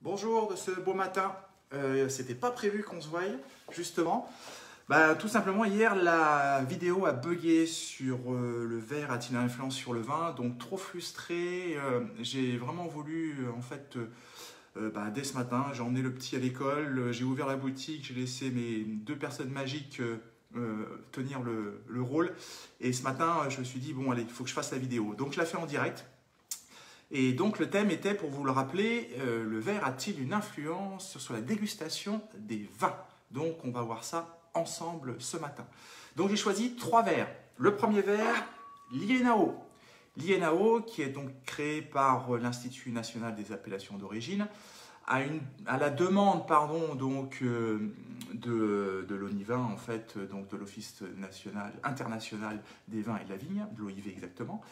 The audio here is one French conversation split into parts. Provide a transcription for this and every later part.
Bonjour de ce beau matin. C'était pas prévu qu'on se voie, justement. Tout simplement, hier, la vidéo a bugué sur le verre a-t-il une influence sur le vin. Donc, trop frustré. J'ai vraiment voulu, dès ce matin, j'ai emmené le petit à l'école. J'ai ouvert la boutique. J'ai laissé mes deux personnes magiques tenir le rôle. Et ce matin, je me suis dit, bon, allez, il faut que je fasse la vidéo. Donc, je la fais en direct. Et donc le thème était, pour vous le rappeler, le verre a-t-il une influence sur la dégustation des vins? Donc on va voir ça ensemble ce matin. Donc j'ai choisi 3 verres. Le premier verre, l'INAO. L'INAO, qui est donc créé par l'Institut national des appellations d'origine, à la demande de l'ONIVIN, en fait, donc de l'Office international des vins et de la vigne, de l'OIV exactement.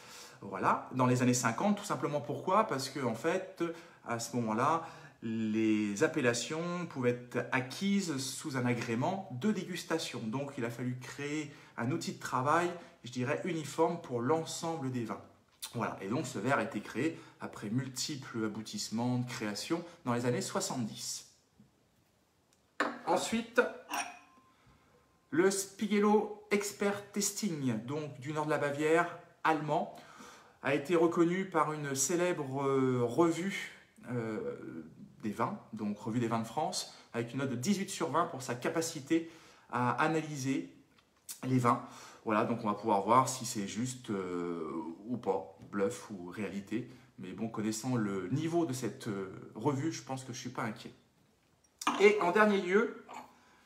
Voilà, dans les années 50, tout simplement pourquoi? Parce que en fait, à ce moment-là, les appellations pouvaient être acquises sous un agrément de dégustation. Donc il a fallu créer un outil de travail, je dirais, uniforme pour l'ensemble des vins. Voilà, et donc ce verre a été créé après multiples aboutissements de création dans les années 70. Ensuite, le Spiegelau Expert Testing, donc du nord de la Bavière, allemand, a été reconnu par une célèbre revue des vins, donc revue des vins de France, avec une note de 18 sur 20 pour sa capacité à analyser les vins. Voilà, donc on va pouvoir voir si c'est juste ou pas, bluff ou réalité. Mais bon, connaissant le niveau de cette revue, je pense que je ne suis pas inquiet. Et en dernier lieu,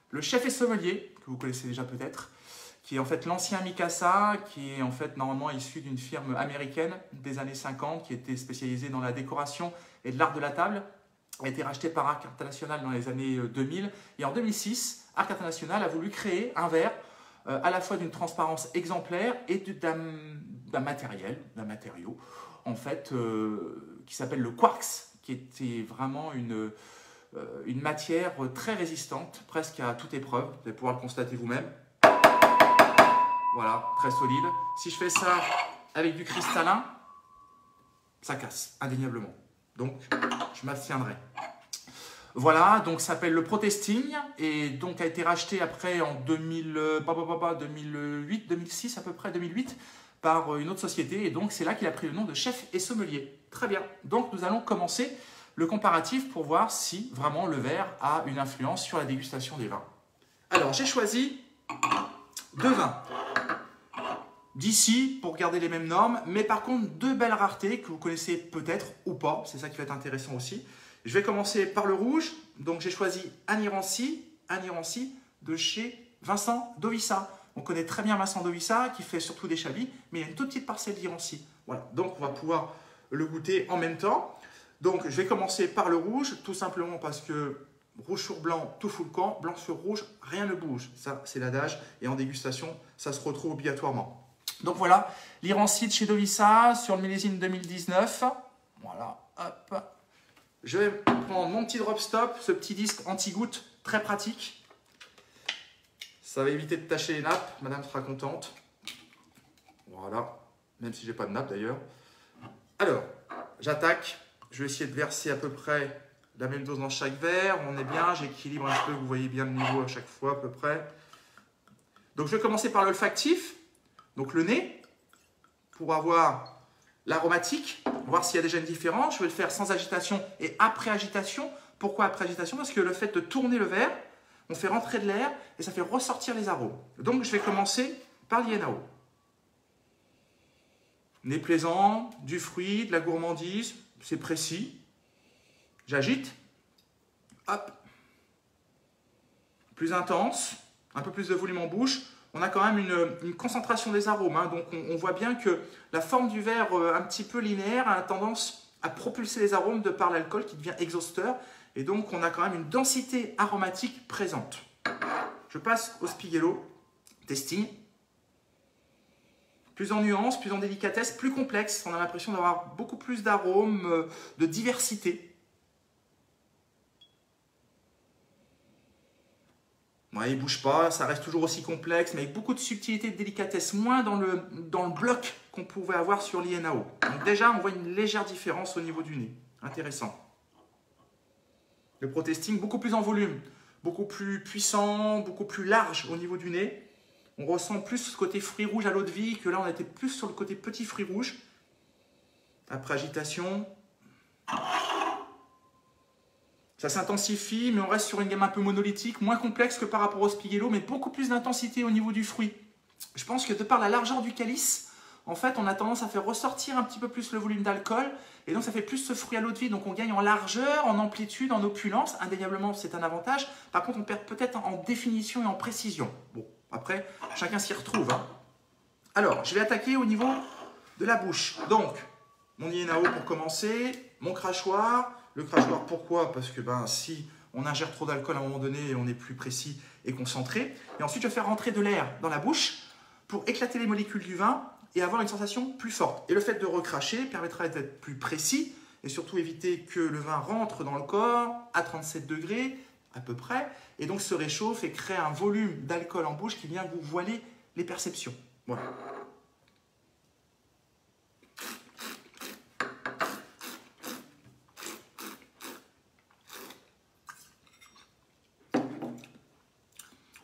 le chef et sommelier, que vous connaissez déjà peut-être, qui est en fait l'ancien Mikasa, qui est en fait normalement issu d'une firme américaine des années 50, qui était spécialisée dans la décoration et de l'art de la table, a été racheté par Arc International dans les années 2000. Et en 2006, Arc International a voulu créer un verre à la fois d'une transparence exemplaire et d'un matériau, en fait, qui s'appelle le quartz, qui était vraiment une matière très résistante, presque à toute épreuve. Vous allez pouvoir le constater vous-même. Voilà, très solide. Si je fais ça avec du cristallin, ça casse, indéniablement. Donc, je m'abstiendrai. Voilà, donc ça s'appelle le ProTesting et donc a été racheté après en 2008, 2006 à peu près, 2008, par une autre société. Et donc, c'est là qu'il a pris le nom de chef et sommelier. Très bien. Donc, nous allons commencer le comparatif pour voir si vraiment le verre a une influence sur la dégustation des vins. Alors, j'ai choisi 2 vins d'ici pour garder les mêmes normes, mais par contre 2 belles raretés que vous connaissez peut-être ou pas, c'est ça qui va être intéressant aussi. Je vais commencer par le rouge, donc j'ai choisi un Irancy de chez Vincent Dovissa. On connaît très bien Vincent Dovissa qui fait surtout des chablis, mais il y a une toute petite parcelle d'Irancy. Voilà, donc on va pouvoir le goûter en même temps. Donc je vais commencer par le rouge, tout simplement parce que rouge sur blanc, tout fout le camp, blanc sur rouge, rien ne bouge. Ça, c'est l'adage, et en dégustation, ça se retrouve obligatoirement. Donc voilà, l'Irancy de chez Dovissa sur le millésime 2019. Voilà, hop. Je vais prendre mon petit drop stop, ce petit disque anti-goutte très pratique. Ça va éviter de tacher les nappes, madame sera contente. Voilà, même si j'ai pas de nappe d'ailleurs. Alors, j'attaque. Je vais essayer de verser à peu près la même dose dans chaque verre. On est bien, j'équilibre un peu, vous voyez bien le niveau à chaque fois à peu près. Donc je vais commencer par l'olfactif. Donc le nez, pour avoir l'aromatique, voir s'il y a déjà une différence. Je vais le faire sans agitation et après agitation. Pourquoi après agitation? Parce que le fait de tourner le verre, on fait rentrer de l'air et ça fait ressortir les arômes. Donc je vais commencer par l'INAO. Nez plaisant, du fruit, de la gourmandise, c'est précis. J'agite. Hop. Plus intense, un peu plus de volume en bouche. On a quand même une concentration des arômes. Hein. Donc on voit bien que la forme du verre un petit peu linéaire a tendance à propulser les arômes de par l'alcool qui devient exhausteur. Et donc on a quand même une densité aromatique présente. Je passe au Spiegelau Testing. Plus en nuance, plus en délicatesse, plus complexe. On a l'impression d'avoir beaucoup plus d'arômes, de diversité. Ouais, il ne bouge pas, ça reste toujours aussi complexe, mais avec beaucoup de subtilité et de délicatesse, moins dans le bloc qu'on pouvait avoir sur l'INAO. Donc déjà, on voit une légère différence au niveau du nez. Intéressant. Le Protesting, beaucoup plus en volume, beaucoup plus puissant, beaucoup plus large au niveau du nez. On ressent plus ce côté fruit rouge à l'eau de vie que là, on était plus sur le côté petit fruit rouge. Après agitation, ça s'intensifie, mais on reste sur une gamme un peu monolithique, moins complexe que par rapport au Spighello, mais beaucoup plus d'intensité au niveau du fruit. Je pense que de par la largeur du calice, en fait, on a tendance à faire ressortir un petit peu plus le volume d'alcool, et donc ça fait plus ce fruit à l'eau de vie, donc on gagne en largeur, en amplitude, en opulence, indéniablement c'est un avantage. Par contre, on perd peut-être en définition et en précision. Bon, après, chacun s'y retrouve, hein. Alors, je vais attaquer au niveau de la bouche. Donc, mon INAO pour commencer, mon crachoir. Le crachoir, pourquoi? Parce que si on ingère trop d'alcool à un moment donné, on est plus précis et concentré. Et ensuite, je vais faire rentrer de l'air dans la bouche pour éclater les molécules du vin et avoir une sensation plus forte. Et le fait de recracher permettra d'être plus précis et surtout éviter que le vin rentre dans le corps à 37 degrés à peu près et donc se réchauffe et crée un volume d'alcool en bouche qui vient vous voiler les perceptions. Voilà.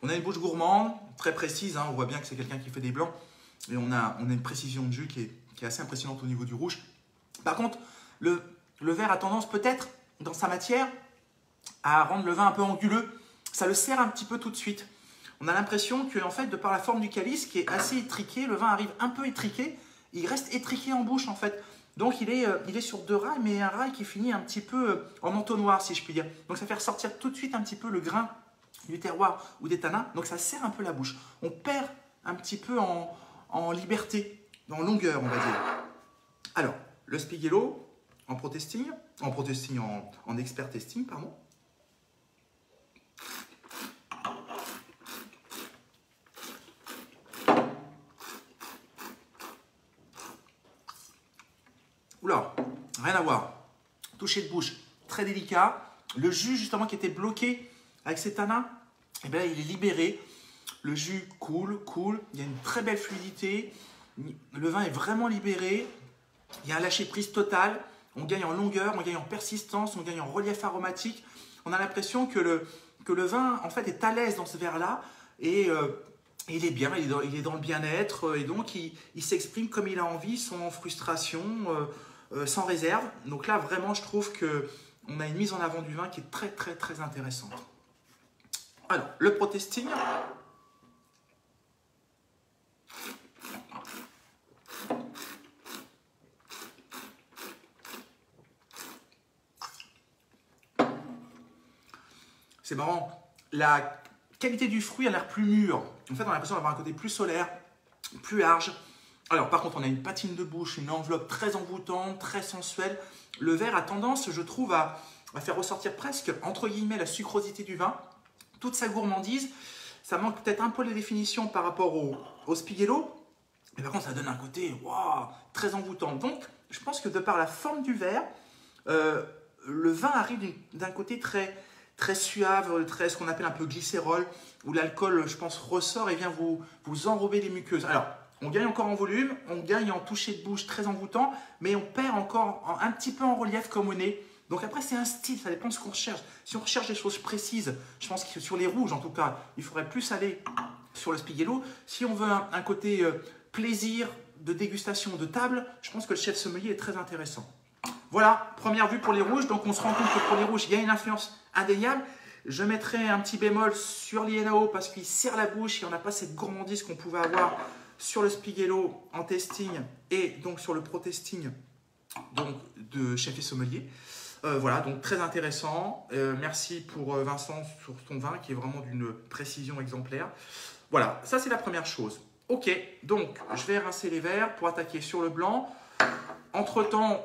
On a une bouche gourmande, très précise, hein, on voit bien que c'est quelqu'un qui fait des blancs. Et on a une précision de jus qui est assez impressionnante au niveau du rouge. Par contre, le verre a tendance peut-être, dans sa matière, à rendre le vin un peu anguleux. Ça le serre un petit peu tout de suite. On a l'impression que, en fait, de par la forme du calice, qui est assez étriqué, le vin arrive un peu étriqué. Il reste étriqué en bouche, en fait. Donc, il est sur deux rails, mais un rail qui finit un petit peu en entonnoir, si je puis dire. Donc, ça fait ressortir tout de suite un petit peu le grain du terroir ou des tanins. Donc, ça serre un peu la bouche. On perd un petit peu en liberté, en longueur, on va dire. Alors, le Spighello en expert testing, pardon. Oula, rien à voir. Toucher de bouche très délicat. Le jus, justement, qui était bloqué avec ces tanins, eh bien, il est libéré. Le jus coule. Il y a une très belle fluidité. Le vin est vraiment libéré. Il y a un lâcher-prise total. On gagne en longueur, on gagne en persistance, on gagne en relief aromatique. On a l'impression que le vin, en fait, est à l'aise dans ce verre-là. Et il est bien, il est dans le bien-être. Et donc, il s'exprime comme il a envie, sans frustration, sans réserve. Donc là, vraiment, je trouve qu'on a une mise en avant du vin qui est très, très, très intéressante. Alors, le Protesting. C'est marrant, la qualité du fruit a l'air plus mûre. En fait, on a l'impression d'avoir un côté plus solaire, plus large. Alors, par contre, on a une patine de bouche, une enveloppe très envoûtante, très sensuelle. Le verre a tendance, je trouve, à faire ressortir presque, entre guillemets, la sucrosité du vin, toute sa gourmandise. Ça manque peut-être un peu les définitions par rapport au Spighello. Mais par contre, ça donne un côté très envoûtant. Donc, je pense que de par la forme du verre, le vin arrive d'un côté très suave, ce qu'on appelle un peu glycérol, où l'alcool, je pense, ressort et vient vous enrober les muqueuses. Alors, on gagne encore en volume, on gagne en toucher de bouche très envoûtant, mais on perd encore un petit peu en relief comme au nez. Donc après, c'est un style, ça dépend de ce qu'on recherche. Si on recherche des choses précises, je pense que sur les rouges, en tout cas, il faudrait plus aller sur le Spighello. Si on veut un côté plaisir de dégustation de table, je pense que le chef sommelier est très intéressant. Voilà, première vue pour les rouges. Donc, on se rend compte que pour les rouges, il y a une influence indéniable. Je mettrai un petit bémol sur l'INAO parce qu'il serre la bouche et on n'a pas cette gourmandise qu'on pouvait avoir sur le Spighello en testing et donc sur le Protesting donc de chef et sommelier. Voilà, donc très intéressant. Merci pour Vincent sur ton vin qui est vraiment d'une précision exemplaire. Voilà, ça c'est la première chose. Ok, donc je vais rincer les verres pour attaquer sur le blanc. Entre-temps,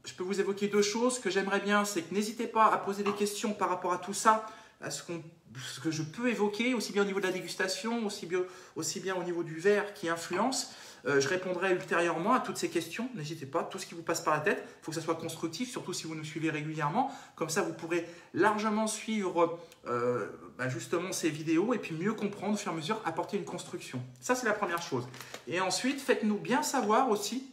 je peux vous évoquer deux choses. Ce que j'aimerais bien, c'est que n'hésitez pas à poser des questions par rapport à tout ça, à ce que je peux évoquer, aussi bien au niveau de la dégustation, aussi bien au niveau du verre qui influence. Je répondrai ultérieurement à toutes ces questions. N'hésitez pas, tout ce qui vous passe par la tête. Il faut que ça soit constructif, surtout si vous nous suivez régulièrement. Comme ça, vous pourrez largement suivre justement ces vidéos et puis mieux comprendre, au fur et à mesure, apporter une construction. Ça, c'est la première chose. Et ensuite, faites-nous bien savoir aussi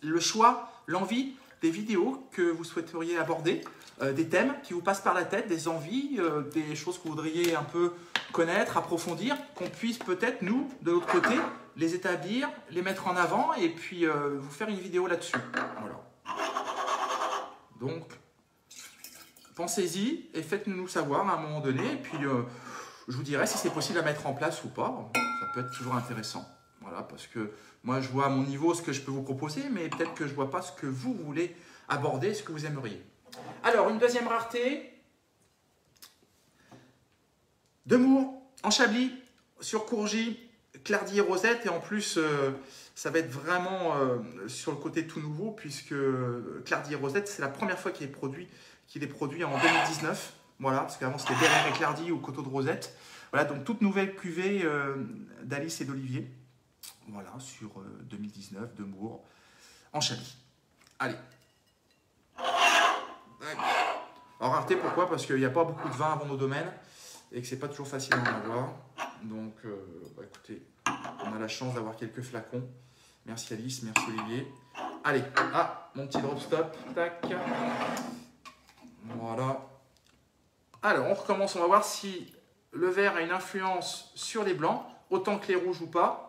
le choix, l'envie des vidéos que vous souhaiteriez aborder, des thèmes qui vous passent par la tête, des envies, des choses que vous voudriez un peu connaître, approfondir, qu'on puisse peut-être, nous, de l'autre côté, les établir, les mettre en avant et puis vous faire une vidéo là-dessus. Voilà. Donc, pensez-y et faites-nous savoir à un moment donné. Et puis, je vous dirai si c'est possible à mettre en place ou pas. Ça peut être toujours intéressant. Voilà, parce que moi, je vois à mon niveau ce que je peux vous proposer, mais peut-être que je ne vois pas ce que vous voulez aborder, ce que vous aimeriez. Alors, une deuxième rareté. Demours, en Chablis, sur Courgy, Clardy et Rosette. Et en plus, ça va être vraiment sur le côté tout nouveau, puisque Clardy et Rosette, c'est la première fois qu'il est produit en 2019. Voilà, parce qu'avant, c'était Bérère et Clardy ou Coteau de Rosette. Voilà, donc toute nouvelle cuvée d'Alice et d'Olivier. Voilà, sur 2019, Demours, en Chablis. Allez. Alors, rareté, pourquoi? Parce qu'il n'y a pas beaucoup de vin avant nos domaines et que c'est pas toujours facile d'en avoir. Donc, écoutez, on a la chance d'avoir quelques flacons. Merci Alice, merci Olivier. Allez, mon petit drop stop. Tac. Voilà. Alors, on recommence. On va voir si le vert a une influence sur les blancs, autant que les rouges ou pas.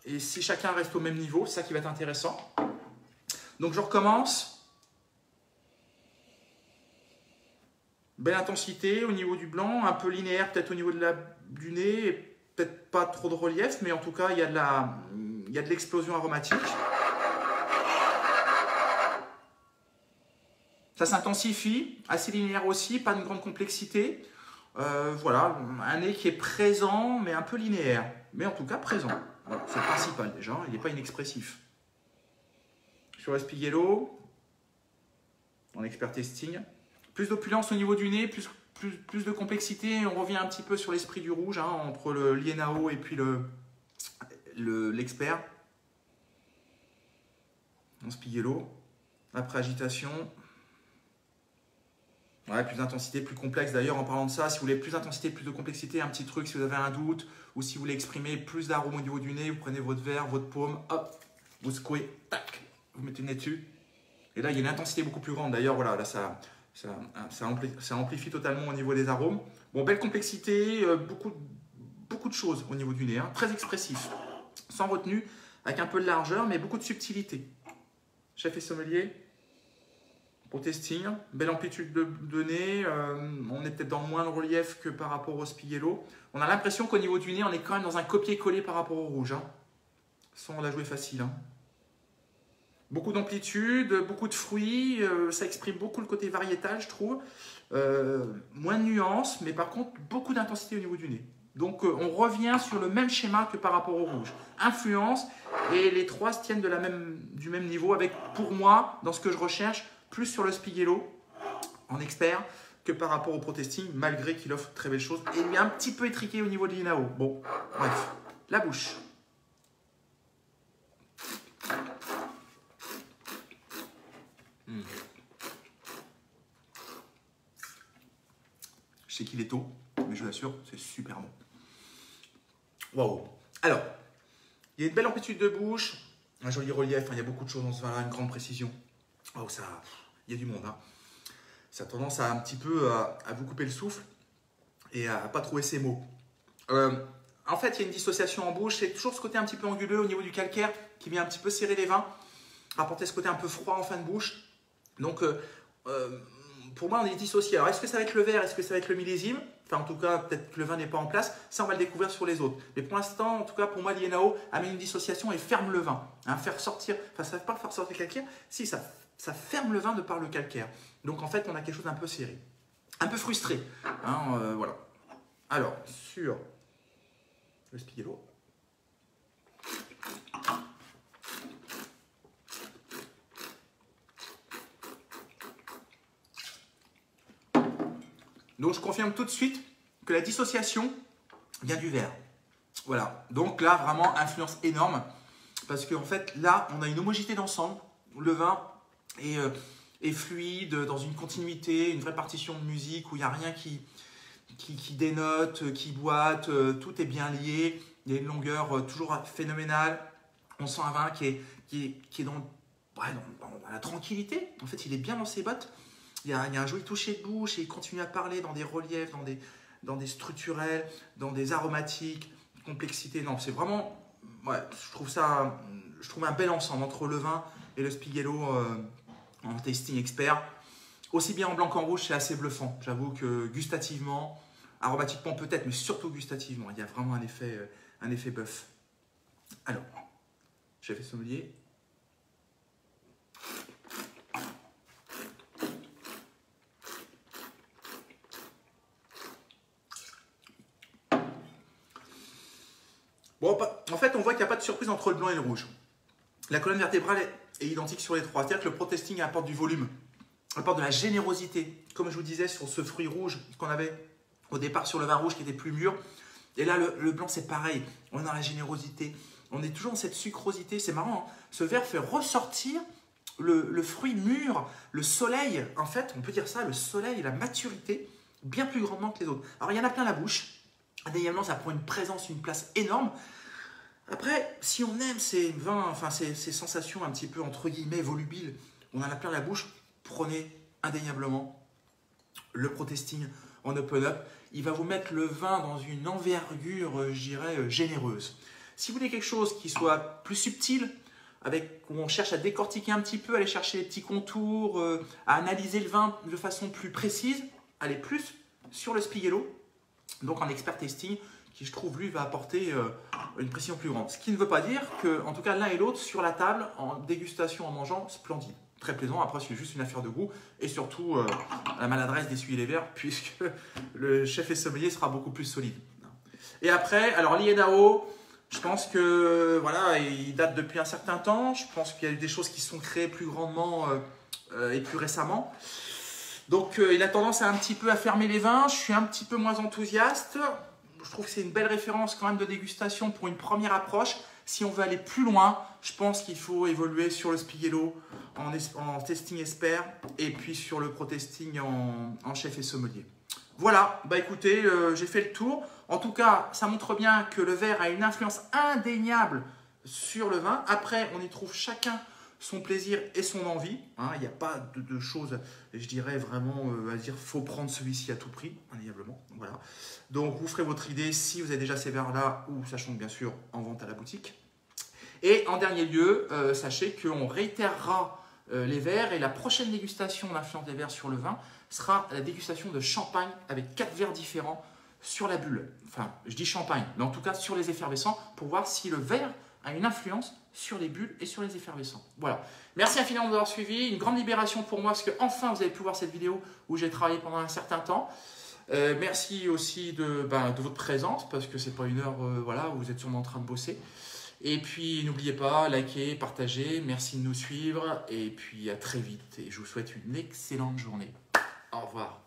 Et si chacun reste au même niveau, c'est ça qui va être intéressant. Donc, je recommence. Belle intensité au niveau du blanc, un peu linéaire peut-être au niveau du nez, et peut-être pas trop de relief, mais en tout cas, il y a de l'explosion aromatique. Ça s'intensifie, assez linéaire aussi, pas de grande complexité. Voilà, un nez qui est présent, mais un peu linéaire. Mais en tout cas, présent. Voilà, c'est le principal déjà, il n'est pas inexpressif. Sur Spiegello, en expert testing. Plus d'opulence au niveau du nez, plus de complexité. On revient un petit peu sur l'esprit du rouge, entre le Lienao et puis l'expert. En Spiegello. Après agitation. Ouais, plus d'intensité, plus complexe. D'ailleurs, en parlant de ça, si vous voulez plus d'intensité, plus de complexité, un petit truc, si vous avez un doute, ou si vous voulez exprimer plus d'arôme au niveau du nez, vous prenez votre verre, votre paume, hop, vous secouez, tac, vous mettez le nez dessus. Et là, il y a une intensité beaucoup plus grande. D'ailleurs, voilà, là, ça amplifie totalement au niveau des arômes. Bon, belle complexité, beaucoup de choses au niveau du nez, très expressif, sans retenue, avec un peu de largeur, mais beaucoup de subtilité. Chef et sommelier. Pour testing, belle amplitude de nez, on est peut-être dans moins de relief que par rapport au Spiegello. On a l'impression qu'au niveau du nez, on est quand même dans un copier-coller par rapport au rouge. Sans la jouer facile. Beaucoup d'amplitude, beaucoup de fruits, ça exprime beaucoup le côté variétal, je trouve. Moins de nuances, mais par contre, beaucoup d'intensité au niveau du nez. Donc, on revient sur le même schéma que par rapport au rouge. Influence, et les trois se tiennent du même niveau, avec, pour moi, dans ce que je recherche, plus sur le Spiegello en expert que par rapport au ProTesting, malgré qu'il offre très belles choses. Et il est un petit peu étriqué au niveau de l'Inao. Bon, bref, la bouche. Je sais qu'il est tôt, mais je vous assure, c'est super bon. Waouh! Alors, il y a une belle amplitude de bouche, un joli relief, il y a beaucoup de choses dans ce vin-là, une grande précision. Oh, il y a du monde. Ça a tendance à un petit peu à vous couper le souffle et à pas trouver ses mots. En fait, il y a une dissociation en bouche. C'est toujours ce côté un petit peu anguleux au niveau du calcaire qui vient un petit peu serrer les vins, apporter ce côté un peu froid en fin de bouche. Donc, pour moi, on est dissocié. Alors, est-ce que ça va être le verre? Est-ce que ça va être le millésime? Enfin, en tout cas, peut-être que le vin n'est pas en place. Ça, on va le découvrir sur les autres. Mais pour l'instant, en tout cas, pour moi, l'Ienao amène une dissociation et ferme le vin. Faire sortir, enfin, ça ne va pas faire sortir le calcaire. Si, ça ferme le vin de par le calcaire. Donc, en fait, on a quelque chose d'un peu serré. Un peu frustré. Voilà. Alors, sur le Spiegello. Donc, je confirme tout de suite que la dissociation vient du verre. Voilà. Donc là, vraiment, influence énorme. Parce qu'en fait, là, on a une homogénéité d'ensemble. Le vin est fluide, dans une continuité, une vraie partition de musique où il n'y a rien qui dénote, qui boite. Tout est bien lié. Il y a une longueur toujours phénoménale. On sent un vin qui est ouais, dans la tranquillité. En fait, il est bien dans ses bottes. Il y a un joli toucher de bouche et il continue à parler dans des reliefs, dans des structurels, dans des aromatiques, complexité. Non, c'est vraiment, ouais, je trouve un bel ensemble entre le vin et le Spiegello en tasting expert. Aussi bien en blanc qu'en rouge, c'est assez bluffant. J'avoue que gustativement, aromatiquement peut-être, mais surtout gustativement, il y a vraiment un effet bœuf. Alors, chef et sommelier. Bon, en fait, on voit qu'il n'y a pas de surprise entre le blanc et le rouge. La colonne vertébrale est identique sur les trois. C'est-à-dire que le Protesting apporte du volume, apporte de la générosité. Comme je vous disais sur ce fruit rouge qu'on avait au départ sur le vin rouge qui était plus mûr. Et là, le blanc, c'est pareil. On est dans la générosité. On est toujours dans cette sucrosité. C'est marrant, hein. Ce verre fait ressortir le fruit mûr, le soleil. En fait, on peut dire ça, le soleil et la maturité bien plus grandement que les autres. Alors, il y en a plein la bouche. Indéniablement, ça prend une présence, une place énorme. Après, si on aime ces vins, enfin ces sensations un petit peu entre guillemets volubiles, on en a plein la bouche, prenez indéniablement le Protesting en open-up. Il va vous mettre le vin dans une envergure, je dirais, généreuse. Si vous voulez quelque chose qui soit plus subtil, où on cherche à décortiquer un petit peu, aller chercher les petits contours, à analyser le vin de façon plus précise, allez plus sur le Spiegello, donc en expert tasting, qui je trouve lui va apporter une précision plus grande. Ce qui ne veut pas dire que, en tout cas l'un et l'autre sur la table, en dégustation, en mangeant, splendide. Très plaisant, après c'est juste une affaire de goût et surtout la maladresse d'essuyer les verres puisque le chef et sommelier sera beaucoup plus solide. Et après, alors l'Iénao, je pense que voilà, il date depuis un certain temps, je pense qu'il y a eu des choses qui sont créées plus grandement et plus récemment. Donc il a tendance un petit peu à fermer les vins, je suis un petit peu moins enthousiaste. Je trouve que c'est une belle référence quand même de dégustation pour une première approche. Si on veut aller plus loin, je pense qu'il faut évoluer sur le Spiegello en tasting expert et puis sur le Protesting en chef et sommelier. Voilà, bah écoutez, j'ai fait le tour. En tout cas, ça montre bien que le verre a une influence indéniable sur le vin. Après, on y trouve chacun son plaisir et son envie. Hein, il n'y a pas de choses, je dirais vraiment à dire, faut prendre celui-ci à tout prix, indéniablement. Voilà. Donc, vous ferez votre idée si vous avez déjà ces verres-là ou sachant que bien sûr en vente à la boutique. Et en dernier lieu, sachez qu'on réitérera les verres et la prochaine dégustation d'influence des verres sur le vin sera la dégustation de champagne avec 4 verres différents sur la bulle. Enfin, je dis champagne, mais en tout cas sur les effervescents pour voir si le verre a une influence sur les bulles et sur les effervescents. Voilà. Merci infiniment d'avoir suivi. Une grande libération pour moi parce que enfin vous avez pu voir cette vidéo où j'ai travaillé pendant un certain temps. Merci aussi de votre présence parce que c'est pas une heure voilà, où vous êtes sûrement en train de bosser. Et puis n'oubliez pas, likez, partagez. Merci de nous suivre et puis à très vite. Et je vous souhaite une excellente journée. Au revoir.